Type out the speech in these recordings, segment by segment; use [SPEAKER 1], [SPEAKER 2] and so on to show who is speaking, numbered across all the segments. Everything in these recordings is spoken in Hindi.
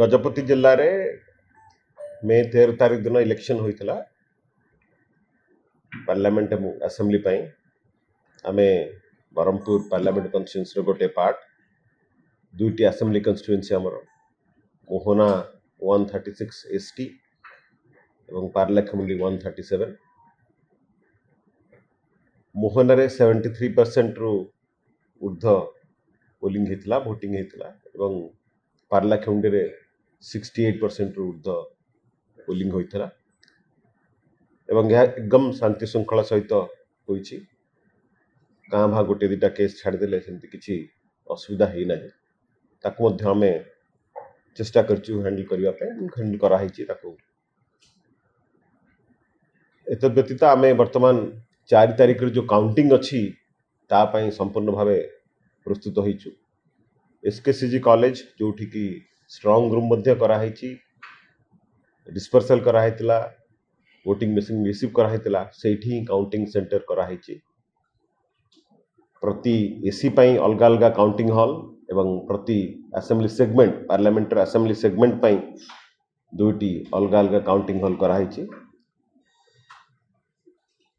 [SPEAKER 1] गजपति जिले में मे 13 तारीख दिन इलेक्शन होता पार्लियामेंट असेंबली आमे बरहमपुर पार्लियामेंट कन्स्टिट्यूएंसी गोटे पार्ट दुईटी असेंबली कन्स्टिट्यूएंसी आमर मोहना 136 एसटी और पार्लाखेमुंडी 137 मोहन रे 73% रु ऊर्ध पोलिंग होता भोटिंग होता पार्लाखेमुंडी रे 68% रु ऊर्ध पोलिंग होता एकदम शांति श्रृंखला सहित होइछि गाँ भा गोटे दुटा केस छाड़देले सेमती किसी असुविधा ही ना ताकू मध्य आमे चेष्टा करछु हैंडल करिया पे हैंडल करा हिछि ताकू एत व्यतीत आमे वर्तमान 4 तारिख रे जो काउंटिंग अछि ता पई संपूर्ण भावे प्रस्तुत होइछु एसकेसीजी कॉलेज जोठी की स्ट्रांग रूम मध्य करा हिछि डिस्पर्सल करा हितला वोटिंग मशीन रिसीव करा सेठी काउंटिंग सेंटर करा प्रति एसी पाई अलग अलग काउंटिंग हॉल एवं प्रति assembly segment parliament assembly segment पाई दुईटी अलग अलग काउंटिंग हॉल करा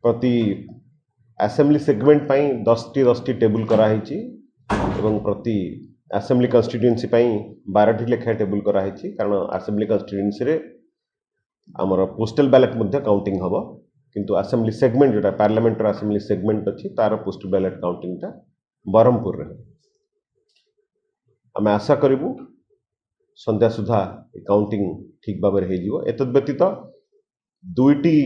[SPEAKER 1] प्रति असेंबली सेगमेंट पाई 10टी टेबुल करा एवं प्रति असेंबली कन्स्टिट्यूएंसी पाई 12टी लेखा टेबुल करा कारण असेंबली कन्स्टिट्यूएंसी रे आमर पोस्टल बैलेट मध्य काउंटिंग हम किंतु असेंबली सेगमेंट जोटा पार्लियामेंट असेंबली सेगमेंट अच्छी तार पोस्टल बैलेट काउंटिंग टा बरहमपुर रे आम आशा करूँ संध्या सुधा काउंटिंग ठीक भाव में एतद व्यतीत दुईटी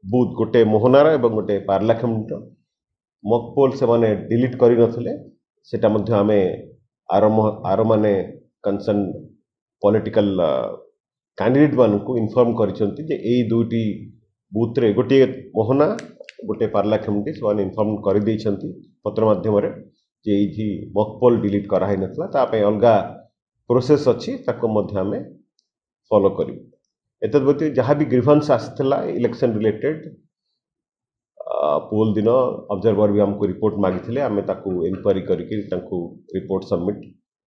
[SPEAKER 1] बूथ गोटे मोहनार एवं गोटे पार्लाखेमुंडी मक पोल से माने डिलीट करि नथिले सेटा मध्य आमे आर माने कंसर्न पॉलिटिकल कैंडिडेट मानक इनफॉर्म करिसेंती जे एई दुईटी बूथ रे गोटे मोहना गोटे पार्लाखेमुंडी से इनफॉर्म कर देइछंती पत्र माध्यम रे जे एठी मकपोल डिलीट करा है नथला ता पे अलगा प्रोसेस अछि ताको मध्य हमें फॉलो करिवु एतद व्यतीत जहाँ भी ग्रीवेंस आसथिला इलेक्शन रिलेटेड पोल दिन ऑब्जर्वर भी हमको रिपोर्ट मागिथिले आमे ताको इंक्वायरी करके ताको रिपोर्ट सबमिट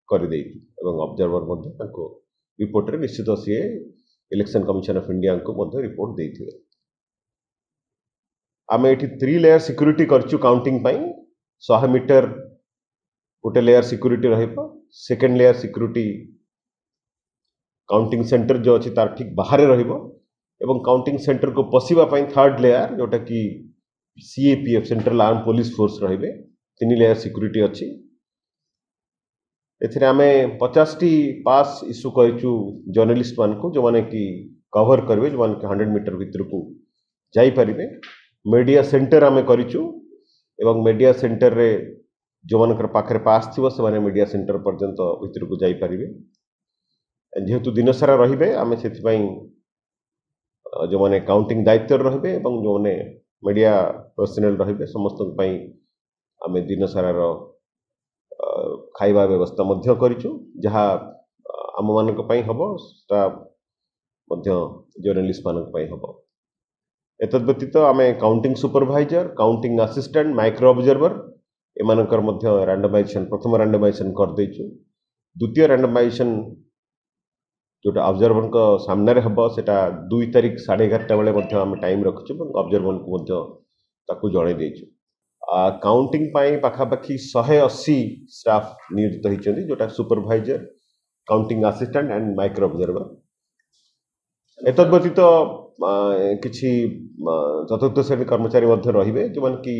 [SPEAKER 1] कर देइथि एवं ऑब्जर्वर मध्य ताको रिपोर्ट रे निश्चित सी इलेक्शन कमिशन ऑफ इंडिया को मध्य रिपोर्ट देइथिले आमे एठी 3 लेयर सिक्योरिटी करछु काउंटिंग पाई 100 मीटर गोटे लेयर सिक्योरिटी रहिबो second layer security counting centre जो अच्छी तार ठीक बाहर रहिबो एवं काउंटिंग सेंटर को पशिबा पाई थर्ड लेयर जोटा कि CAPF central arm police force रहिबे 3 लेयर सिक्योरिटी अच्छी एथिरे आमे 50टी पास इश्यू करिछु जर्नलिस्ट मान को जो माने कि कवर करबे जो माने 100 मीटर भीतर को जाई परिबे मीडिया सेंटर आमे करिछु एवं मीडिया सेंटर रे जो मानकर पाखरे पास थिबो से माने मीडिया सेंटर पर्यंत भीतर को जाई परिबे जेहेतु दिन सारा रहिबे आमे सेथि पई जो माने काउंटिंग दायित्व रहिबे एवं जो माने मीडिया पर्सनल रहिबे समस्त पई आमे दिन सारा रो खाइबा व्यवस्था मध्य करिछु जहा आम मानक पई हबो ता मध्य जर्नलिस्ट मानक पई हबो एतद व्यतीत आमे counting supervisor counting assistant micro observer एमानकर मध्य रैंडमाइजेशन प्रथम रैंडमाइजेशन कर देइछु द्वितीय रैंडमाइजेशन जोटा ऑब्जर्वर को सामने रे हबो सेटा 2 तारिख 11:30 बेले मध्य हम टाइम रखछु ऑब्जर्वर को मध्य ताकू जणे देइछु काउंटिंग पाई पाखा पाखी 180 स्टाफ नियोजित होइछन्ती जोटा supervisor counting assistant and micro observer एतद व्यतीत किछि चतुर्थ श्रेणी कर्मचारी मध्य रहिबे जो मान कि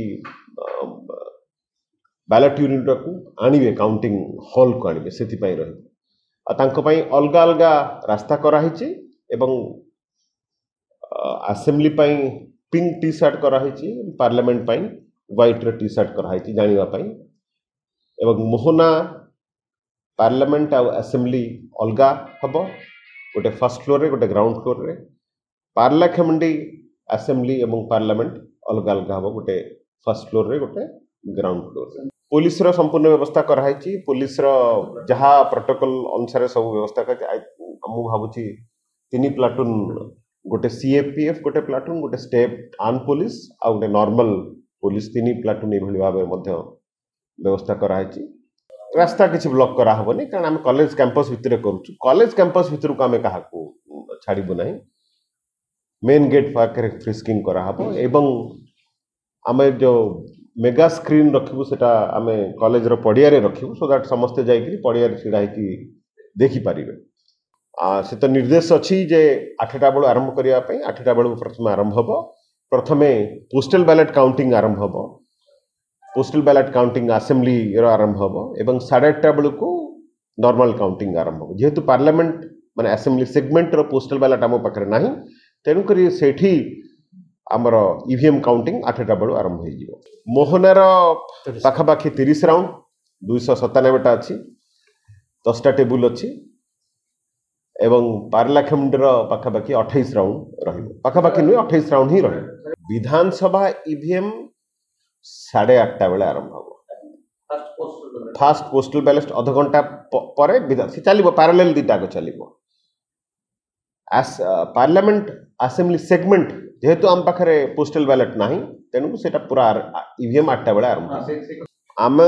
[SPEAKER 1] बैलेट यूनिट को आनिबे काउंटिंग हॉल को आनिबे सेति पई रहि तांको पई अलगा अलगा रास्ता करा हिची एवं असेंबली पई पिंक टी शर्ट करा हिची पार्लियामेंट पई व्हाइट टी शर्ट करा हिची जानिबा पई एवं मोहना पार्लियामेंट आ असेंबली अलगा हबो गोटे फर्स्ट फ्लोर रे गोटे ग्राउंड फ्लोर रे पार्लाखेमुंडी असेंबली एवं पार्लियामेंट अलग अलग हबो गोटे फर्स्ट फ्लोर रे गोटे ग्राउंड फ्लोर रे पुलिस रो संपूर्ण व्यवस्था कराई पुलिस रो जहा प्रोटोकॉल अनुसार सब व्यवस्था कर मु भाबुची 3 प्लाटून गोटे सीएपीएफ गोटे प्लाटून गोटे स्टेट आर्म पुलिस आ गोटे नॉर्मल पुलिस 3 प्लाटून एभली भाबे मध्य व्यवस्था कराई रास्ता किसी ब्लॉक करा हबनी कारण आम कॉलेज कैंपस भितर करूँ कॉलेज कैंपस भितर को आम क्या छाड़बू ना मेन गेट पाखे फ्रिस्किंग कराहब एवं आम जो मेगा स्क्रीन रखू से आम कॉलेज पड़िया रखू सो दैट समस्ते जाकि पड़िया ढड़ा देखिपारे से तो निर्देश अच्छी जे 8टा बेलू आरंभ करने 8टा बेलू प्रथम आरंभ हम प्रथमे पोस्टल बैलेट काउंटिंग आरंभ हम पोस्टल बैलेट काउंटिंग असेंबली आरंभ हम एवं 8:30 बेलू को नॉर्मल काउंटिंग आरंभ हम जेहेतु पार्लियामेंट माने असेंबली सेगमेंट रो पोस्टल बैलेट आम पाखे ना तेणुक से आमर ईवीएम काउंटिंग 8टा बेलू आरंभ हो मोहनार पाखापाखि 30 राउंड 297टा अच्छी 10टा टेबुल अच्छी एवं पार्लाखेमुंडर पाखापाखि 28 राउंड रखापाखि नुहे 28 राउंड ही रही विधानसभा ईवीएम 8:30 बेले आरंभ हम फास्ट पोस्टल बैलेट अध घंटा पर चलो पारालेल दुटा चलो पार्लियामेंट असेंबली सेगमेंट जेहेतु आम पाखे पोस्टल बैलेट ना तेणु से पूरा ईवीएम 8टा बेले आरंभ आम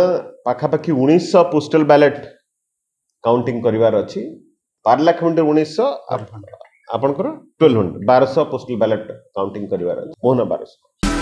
[SPEAKER 1] पाखापाखि 1900 पोस्टल बैलेट काउंटिंग करार अच्छी पार्लाखेमुंड 1900 आपंकर 1200 पोस्टल बैलेट काउंटिंग करार मोहना 1200